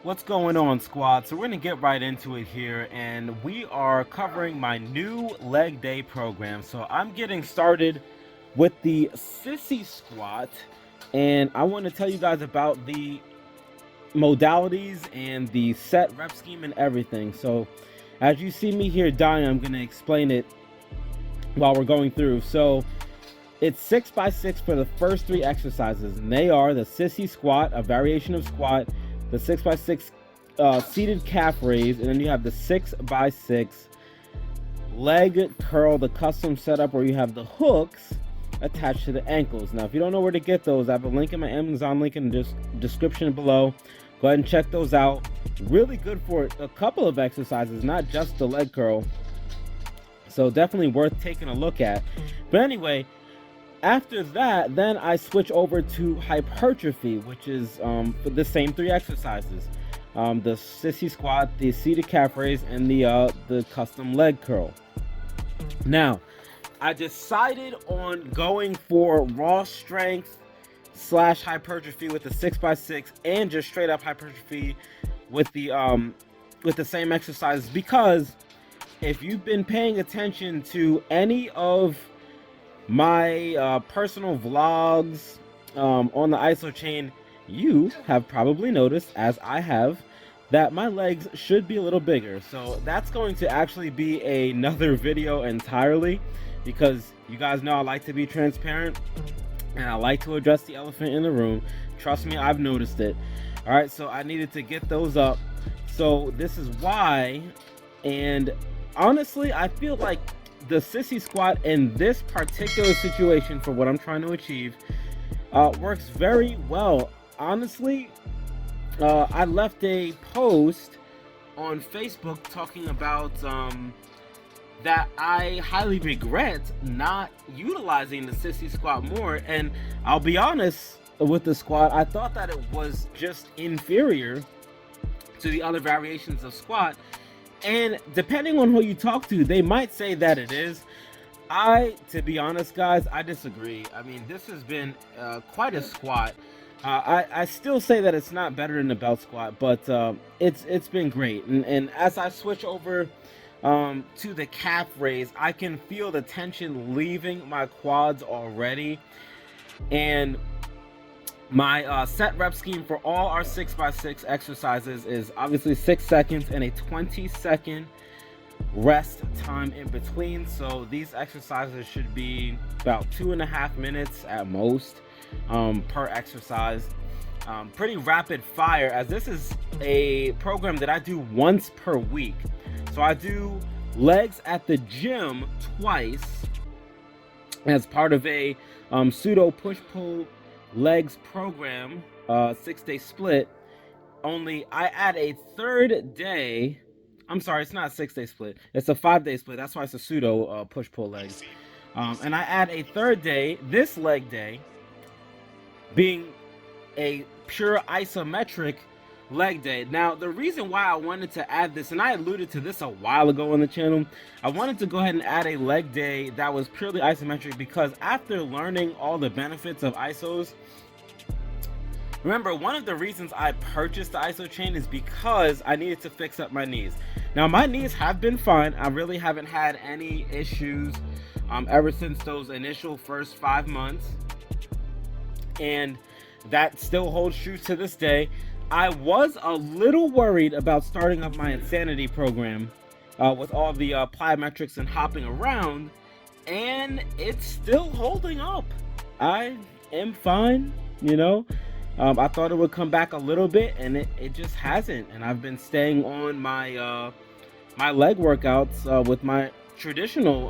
What's going on, squad? So we're going to get right into it here, and we are covering my new leg day program. So I'm getting started with the sissy squat, and I want to tell you guys about the modalities and the set rep scheme and everything. So as you see me here dying, I'm going to explain it while we're going through. So it's 6x6 for the first three exercises, and they are the sissy squat, a variation of squat, the 6x6 seated calf raise, and then you have the 6x6 leg curl, the custom setup where you have the hooks attached to the ankles. Now, if you don't know where to get those, I have a link in my Amazon link in the description below. Go ahead and check those out. Really good for a couple of exercises, not just the leg curl. So definitely worth taking a look at. But anyway, after that, then I switch over to hypertrophy, which is for the same three exercises. The sissy squat, the seated calf raise, and the custom leg curl. Now, I decided on going for raw strength / hypertrophy with the 6x6 and just straight up hypertrophy with the same exercises, because if you've been paying attention to any of my personal vlogs on the Isochain, you have probably noticed, as I have, that my legs should be a little bigger. So that's going to actually be another video entirely, because you guys know I like to be transparent and I like to address the elephant in the room. Trust me, I've noticed it. All right, so I needed to get those up. So this is why, and honestly, I feel like the sissy squat in this particular situation for what I'm trying to achieve works very well. Honestly, I left a post on Facebook talking about that I highly regret not utilizing the sissy squat more, and I'll be honest with the squat, I thought that it was just inferior to the other variations of squat, and depending on who you talk to, they might say that it is. To be honest, guys, I disagree. I mean, this has been quite a squat. I still say that it's not better than the belt squat, but it's been great. And as I switch over to the calf raise, I can feel the tension leaving my quads already. And my set rep scheme for all our 6x6 exercises is obviously 6 seconds and a 20-second rest time in between. So these exercises should be about 2.5 minutes at most per exercise. Pretty rapid fire, as this is a program that I do once per week. So I do legs at the gym twice as part of a pseudo push-pull legs program, 6-day split. Only I add a third day. I'm sorry, it's not a 6-day split. It's a 5-day split. That's why it's a pseudo push-pull legs. And I add a third day, this leg day, being a pure isometric leg day. Now, the reason why I wanted to add this, and I alluded to this a while ago on the channel, I wanted to go ahead and add a leg day that was purely isometric, because after learning all the benefits of isos, remember, one of the reasons I purchased the Isochain is because I needed to fix up my knees. Now, my knees have been fine. I really haven't had any issues ever since those initial first 5 months. And that still holds true to this day. I was a little worried about starting up my Insanity program with all the plyometrics and hopping around, and it's still holding up. I am fine, you know. I thought it would come back a little bit, and it just hasn't. And I've been staying on my my leg workouts with my traditional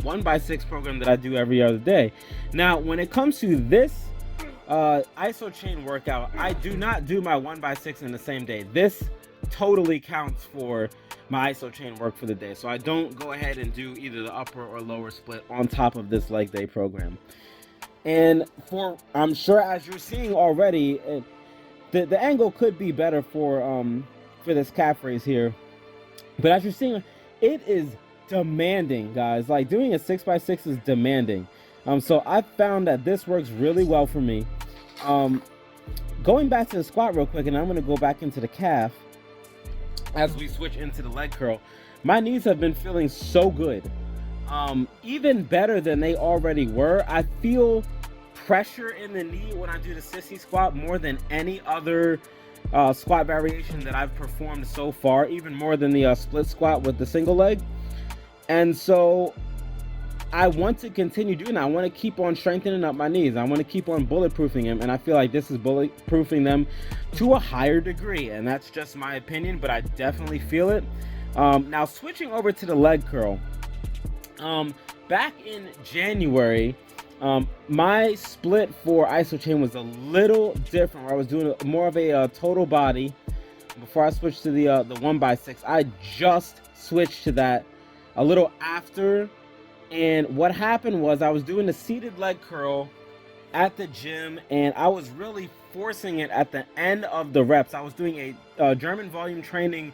1x6 program that I do every other day. Now, when it comes to this Isochain workout, I do not do my 1x6 in the same day. This totally counts for my Isochain work for the day. So I don't go ahead and do either the upper or lower split on top of this leg day program. And I'm sure, as you're seeing already, the angle could be better for this calf raise here. But as you're seeing, it is demanding, guys. Like, doing a 6x6 is demanding. So I found that this works really well for me. going back to the squat real quick, and I'm going to go back into the calf as we switch into the leg curl. My knees have been feeling so good, even better than they already were. I feel pressure in the knee when I do the sissy squat more than any other squat variation that I've performed so far, even more than the split squat with the single leg. And so I want to continue doing that. I want to keep on strengthening up my knees. I want to keep on bulletproofing them, and I feel like this is bulletproofing them to a higher degree, and that's just my opinion, but I definitely feel it. Now switching over to the leg curl, back in January, my split for Isochain was a little different, where I was doing more of a total body. Before I switched to the 1x6, I just switched to that a little after. And what happened was I was doing the seated leg curl at the gym, and I was really forcing it at the end of the reps. I was doing a German volume training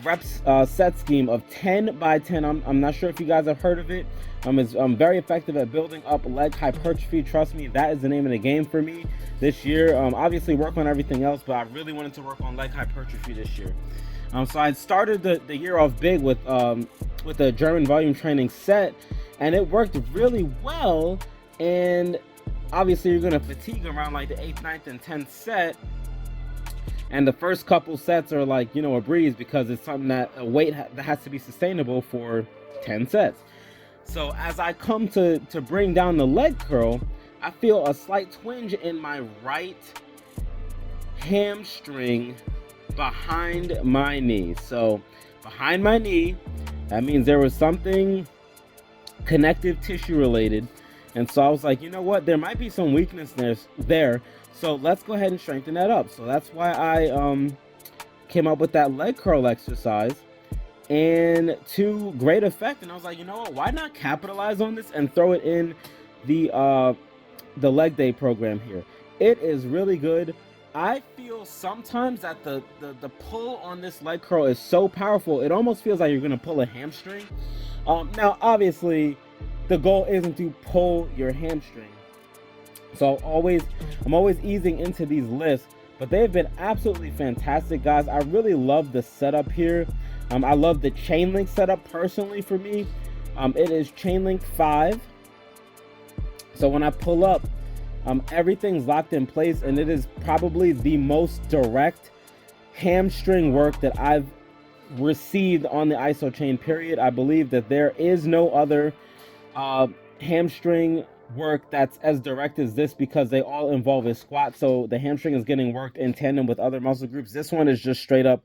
reps set scheme of 10 by 10. I'm not sure if you guys have heard of it. It's very effective at building up leg hypertrophy. Trust me, that is the name of the game for me this year. Obviously work on everything else, but I really wanted to work on leg hypertrophy this year. So I started the year off big with the German volume training set, and it worked really well. And obviously you're gonna fatigue around like the 8th, 9th, and 10th set. And the first couple sets are like, you know, a breeze, because it's something that a weight that has to be sustainable for 10 sets. So as I come to bring down the leg curl, I feel a slight twinge in my right hamstring behind my knee. So behind my knee, that means there was something connective tissue related. And so I was like, you know what, there might be some weakness there. So let's go ahead and strengthen that up. So that's why I came up with that leg curl exercise, and to great effect. And I was like, you know what, why not capitalize on this and throw it in the leg day program here. It is really good. I feel sometimes that the pull on this leg curl is so powerful, it almost feels like you're gonna pull a hamstring. Now obviously the goal isn't to pull your hamstring, so I'm always easing into these lifts, but they've been absolutely fantastic, guys. I really love the setup here. I love the chain link setup personally for me. It is chain link 5, so when I pull up, everything's locked in place, and it is probably the most direct hamstring work that I've received on the Isochain, period. I believe that there is no other hamstring work that's as direct as this, because they all involve a squat, so the hamstring is getting worked in tandem with other muscle groups. This one is just straight up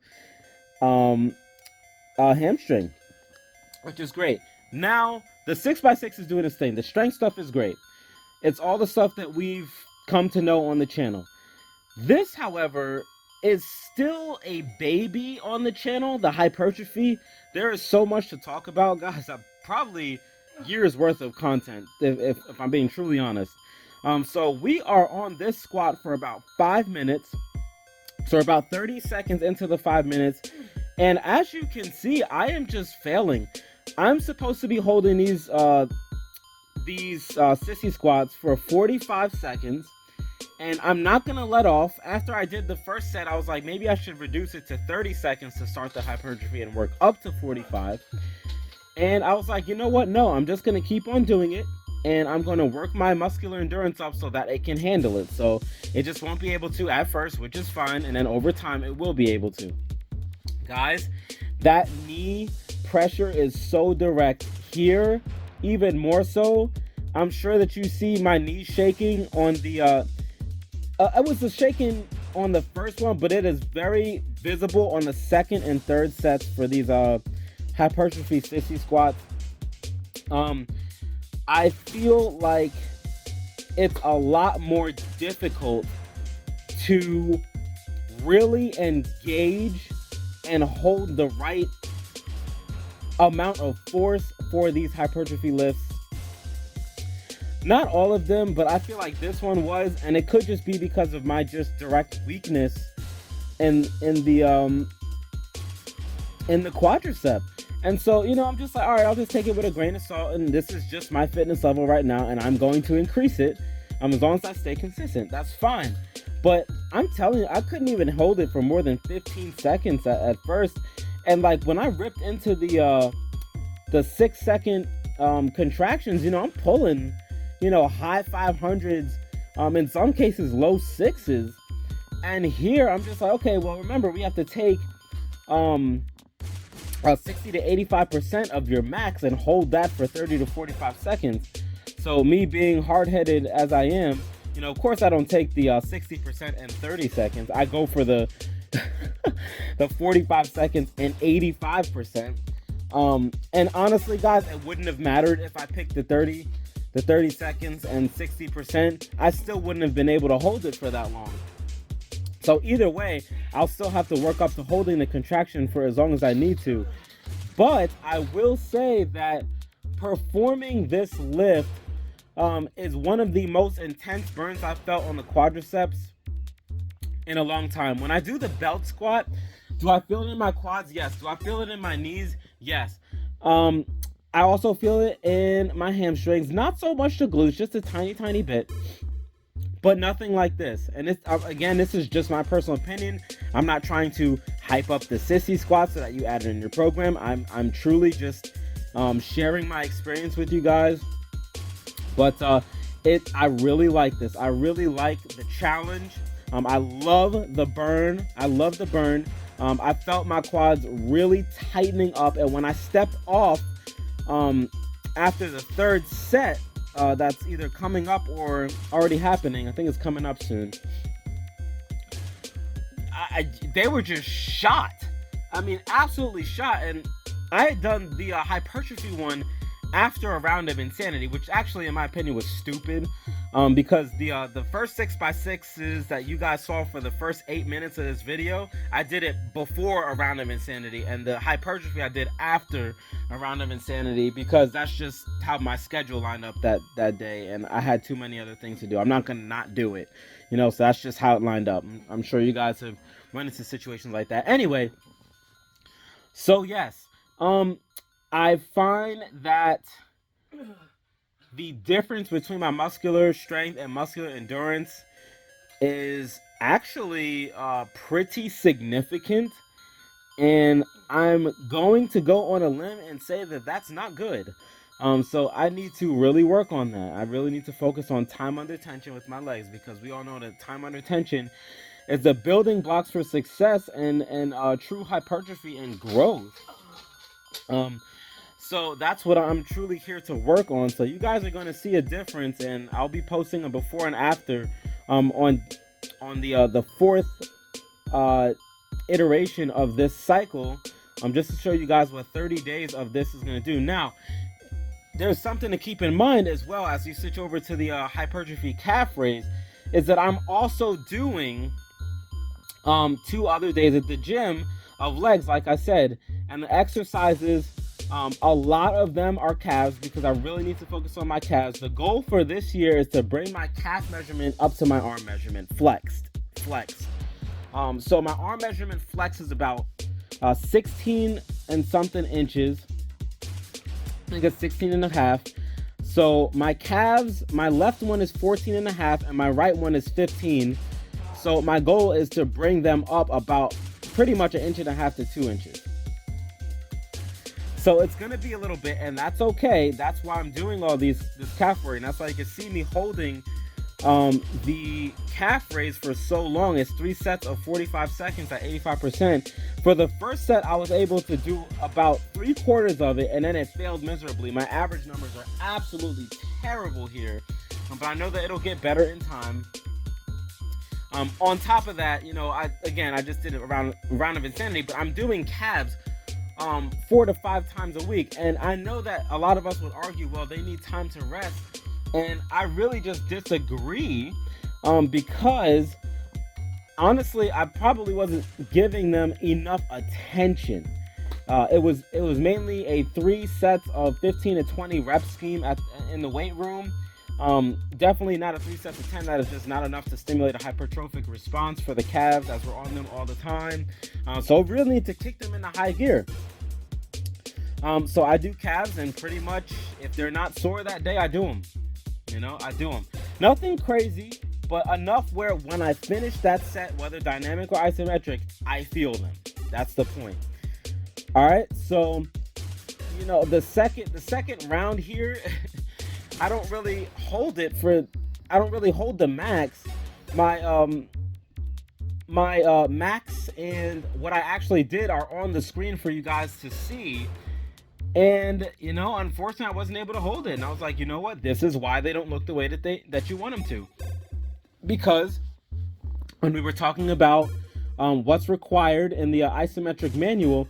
hamstring, which is great. Now the 6x6 is doing its thing. The strength stuff is great. It's all the stuff that we've come to know on the channel. This, however, is still a baby on the channel, the hypertrophy. There is so much to talk about, guys. Probably years worth of content, if I'm being truly honest. So we are on this squat for about 5 minutes. So about 30 seconds into the 5 minutes. And as you can see, I am just failing. I'm supposed to be holding these sissy squats for 45 seconds. And I'm not going to let off. After I did the first set, I was like, maybe I should reduce it to 30 seconds to start the hypertrophy and work up to 45. And I was like, you know what? No, I'm just going to keep on doing it. And I'm going to work my muscular endurance up so that it can handle it. So it just won't be able to at first, which is fine. And then over time, it will be able to. Guys, that knee pressure is so direct here, even more so. I'm sure that you see my knee shaking on the... it was shaking on the first one, but it is very visible on the second and third sets for these hypertrophy sissy squats. I feel like it's a lot more difficult to really engage and hold the right amount of force for these hypertrophy lifts. Not all of them, but I feel like this one was, and it could just be because of my just direct weakness in the quadricep. And so, you know, I'm just like, all right, I'll just take it with a grain of salt, and this is just my fitness level right now, and I'm going to increase it As long as I stay consistent, that's fine. But I'm telling you, I couldn't even hold it for more than 15 seconds at first. And like when I ripped into the 6-second contractions, I'm pulling, high 500s, in some cases low 6s. And here I'm just like, okay, well, remember, we have to take 60 to 85% of your max and hold that for 30 to 45 seconds. So me being hard-headed as I am, of course I don't take the 60% in 30 seconds. I go for the the 45 seconds and 85%. And honestly, guys, it wouldn't have mattered if I picked the 30 seconds and 60%. I still wouldn't have been able to hold it for that long. So either way, I'll still have to work up to holding the contraction for as long as I need to. But I will say that performing this lift is one of the most intense burns I've felt on the quadriceps in a long time. When I do the belt squat, do I feel it in my quads? Yes. Do I feel it in my knees? Yes. I also feel it in my hamstrings. Not so much the glutes, just a tiny bit. But nothing like this. And it's, again, this is just my personal opinion. I'm not trying to hype up the sissy squat so that you add it in your program. I'm truly just sharing my experience with you guys. But I really like this. I really like the challenge. I love the burn. I felt my quads really tightening up, and when I stepped off after the third set, that's either coming up or already happening. I think it's coming up soon. They were just shot. I mean, absolutely shot. And I had done the hypertrophy one after a round of insanity, which actually, in my opinion, was stupid. Because the first 6x6s that you guys saw for the first 8 minutes of this video, I did it before a round of insanity, and the hypertrophy I did after a round of insanity, because that's just how my schedule lined up that day, and I had too many other things to do. I'm not gonna not do it, so that's just how it lined up. I'm sure you guys have run into situations like that. Anyway, so yes, I find that the difference between my muscular strength and muscular endurance is actually pretty significant, and I'm going to go on a limb and say that that's not good. So I need to really work on that. I really need to focus on time under tension with my legs, because we all know that time under tension is the building blocks for success and true hypertrophy and growth. So that's what I'm truly here to work on. So you guys are going to see a difference, and I'll be posting a before and after on the fourth iteration of this cycle, just to show you guys what 30 days of this is going to do. Now, there's something to keep in mind as well as you switch over to the hypertrophy calf raise, is that I'm also doing 2 other days at the gym of legs, like I said, and the exercises, a lot of them are calves, because I really need to focus on my calves. The goal for this year is to bring my calf measurement up to my arm measurement, flexed. So my arm measurement flex is about 16 and something inches. I think it's 16 and a half. So my calves, my left one is 14 and a half and my right one is 15. So my goal is to bring them up about pretty much 1.5 inches to 2 inches. So it's gonna be a little bit, and that's okay. That's why I'm doing all this calf work, and that's why you can see me holding the calf raise for so long. It's 3 sets of 45 seconds at 85%. For the first set, I was able to do about 3/4 of it, and then it failed miserably. My average numbers are absolutely terrible here, but I know that it'll get better in time. On top of that, I just did a round of insanity, but I'm doing calves 4 to 5 times a week, and I know that a lot of us would argue, well, they need time to rest, and I really just disagree, because honestly, I probably wasn't giving them enough attention. It was mainly a 3 sets of 15 to 20 rep scheme in the weight room. Definitely not a 3 sets of 10. That is just not enough to stimulate a hypertrophic response for the calves, as we're on them all the time. So we really need to kick them into high gear. So I do calves, and pretty much if they're not sore that day, I do them. I do them. Nothing crazy, but enough where when I finish that set, whether dynamic or isometric, I feel them. That's the point. All right, so you know the second round here, I don't really hold it for. I don't really hold the max. My max and what I actually did are on the screen for you guys to see. And you know, unfortunately, I wasn't able to hold it. And I was like, you know what? This is why they don't look the way that you want them to. Because when we were talking about what's required in the isometric manual,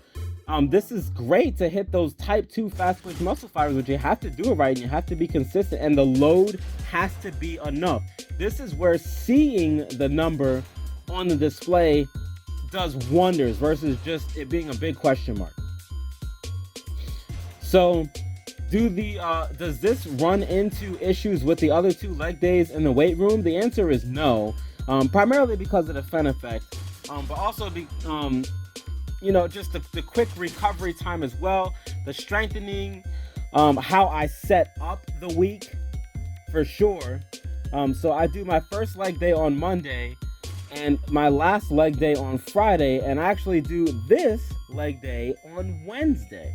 this is great to hit those type 2 fast twitch muscle fibers, but you have to do it right and you have to be consistent, and the load has to be enough. This is where seeing the number on the display does wonders versus just it being a big question mark. So does this run into issues with the other 2 leg days in the weight room? The answer is no, primarily because of the Fen effect, but also you know, just the quick recovery time as well, the strengthening, how I set up the week for sure. So I do my first leg day on Monday and my last leg day on Friday, and I actually do this leg day on Wednesday.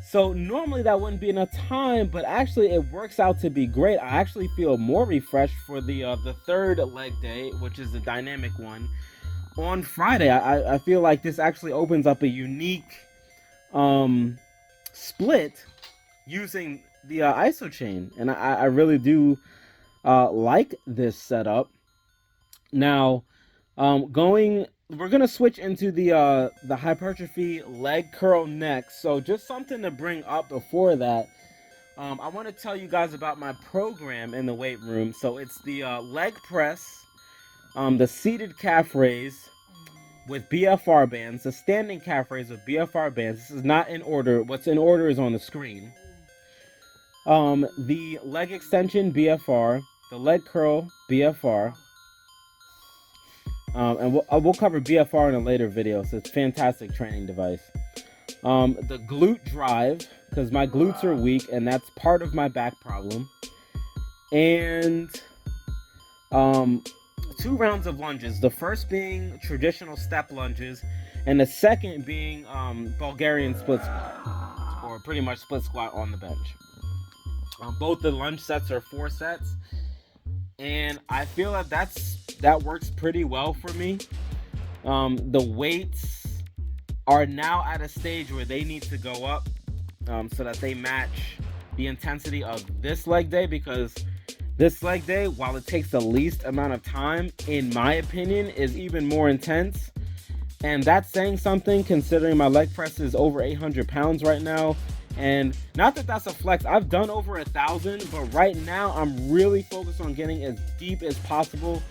So normally that wouldn't be enough time, but actually it works out to be great. I actually feel more refreshed for the third leg day, which is the dynamic one. On Friday, I feel like this actually opens up a unique split using the Isochain, and I really do like this setup. Now, we're gonna switch into the hypertrophy leg curl next. So just something to bring up before that. I want to tell you guys about my program in the weight room. So it's the leg press, the seated calf raise with BFR bands, the standing calf raise with BFR bands. This is not in order. What's in order is on the screen. The leg extension BFR, the leg curl BFR. And we'll cover BFR in a later video, so it's a fantastic training device. The glute drive, because my glutes are weak, and that's part of my back problem. And 2 rounds of lunges. The first being traditional step lunges, and the second being Bulgarian split squat, or pretty much split squat on the bench. Both the lunge sets are 4 sets, and I feel that works pretty well for me. The weights are now at a stage where they need to go up so that they match the intensity of this leg day, because this leg day, while it takes the least amount of time, in my opinion, is even more intense. And that's saying something, considering my leg press is over 800 pounds right now. And not that that's a flex, I've done over 1,000, but right now I'm really focused on getting as deep as possible.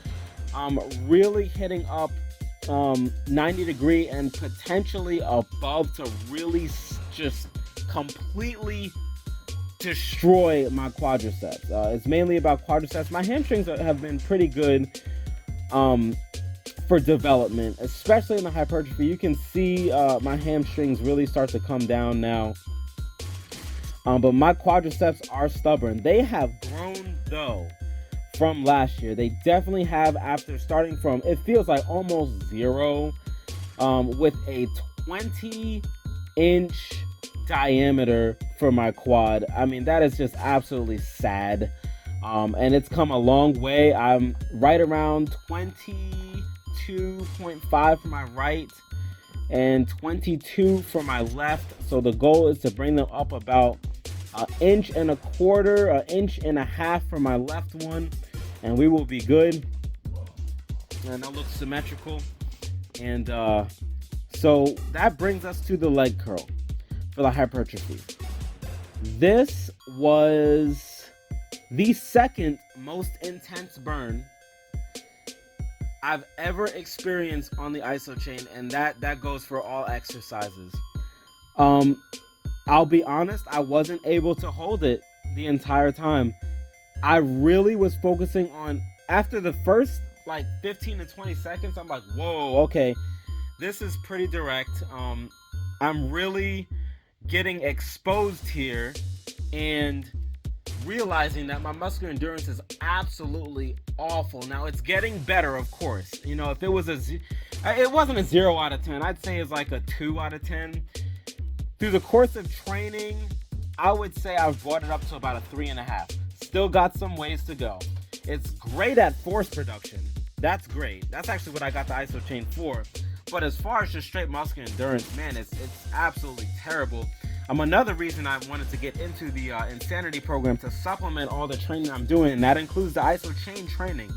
Really hitting up 90 degree and potentially above to really just completely destroy my quadriceps. It's mainly about quadriceps. My hamstrings have been pretty good for development, especially in the hypertrophy. You can see my hamstrings really start to come down now. But my quadriceps are stubborn. They have grown though from last year. They definitely have, after starting from, it feels like almost 0, with a 20-inch diameter for my quad. I mean, that is just absolutely sad. And it's come a long way. I'm right around 22.5 for my right and 22 for my left. So the goal is to bring them up about 1.25 inches, 1.5 inches for my left one, and we will be good. And that looks symmetrical. And so that brings us to the leg curl for the hypertrophy. This was the second most intense burn I've ever experienced on the Isochain, and that goes for all exercises. I'll be honest, I wasn't able to hold it the entire time. I really was focusing on, after the first like 15 to 20 seconds, I'm like, whoa, okay, this is pretty direct. I'm really getting exposed here, and realizing that my muscular endurance is absolutely awful. Now it's getting better, of course. You know, if it was it wasn't a 0 out of 10. I'd say it's like a 2 out of 10. Through the course of training, I would say I've brought it up to about a 3.5. Still got some ways to go. It's great at force production. That's great. That's actually what I got the Isochain for. But as far as just straight muscular endurance, man, it's absolutely terrible. Another reason I wanted to get into the Insanity program to supplement all the training I'm doing, and that includes the Isochain training,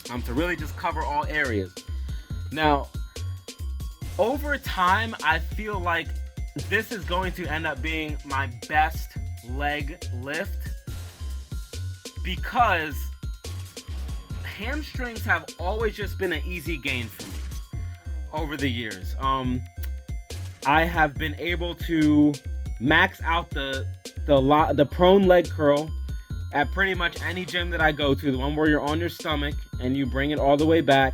to really just cover all areas. Now, over time, I feel like this is going to end up being my best leg lift because hamstrings have always just been an easy gain for me over the years. I have been able to max out the prone leg curl at pretty much any gym that I go to, the one where you're on your stomach and you bring it all the way back.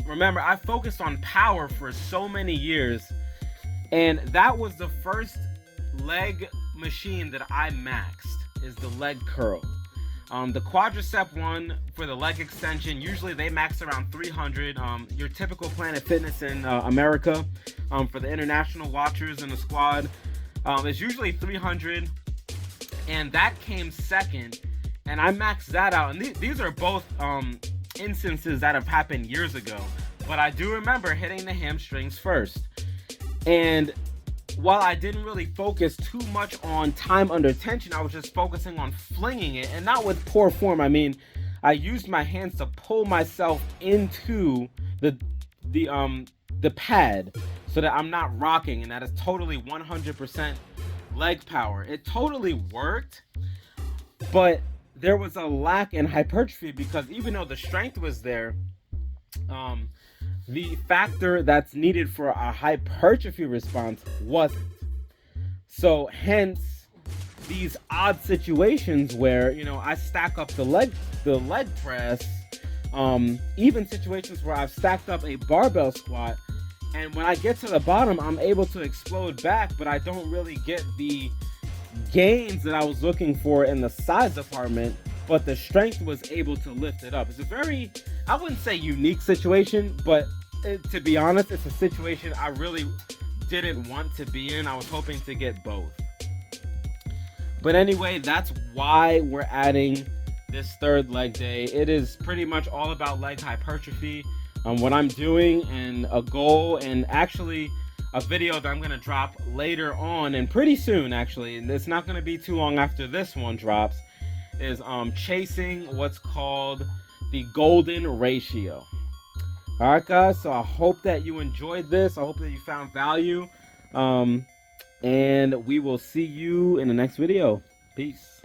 Remember, I focused on power for so many years, and that was the first leg machine that I maxed, is the leg curl. The quadricep one for the leg extension, usually they max around 300. Your typical Planet Fitness in America, for the international watchers in the squad, is usually 300, and that came second, and I maxed that out. And these are both instances that have happened years ago, but I do remember hitting the hamstrings first. And while I didn't really focus too much on time under tension, I was just focusing on flinging it, and not with poor form. I mean, I used my hands to pull myself into the pad so that I'm not rocking, and that is totally 100% leg power. It totally worked, but there was a lack in hypertrophy because even though the strength was there, the factor that's needed for a hypertrophy response wasn't. So hence these odd situations where, you know, I stack up the leg press, even situations where I've stacked up a barbell squat, and when I get to the bottom, I'm able to explode back, but I don't really get the gains that I was looking for in the size department, but the strength was able to lift it up. It's a very, I wouldn't say unique situation, but to be honest, it's a situation I really didn't want to be in. I was hoping to get both. But anyway, that's why we're adding this third leg day. It is pretty much all about leg hypertrophy, what I'm doing, and a goal, and actually a video that I'm going to drop later on, and pretty soon actually, and it's not going to be too long after this one drops, is chasing what's called the golden ratio. Alright guys, so I hope that you enjoyed this. I hope that you found value. And we will see you in the next video. Peace.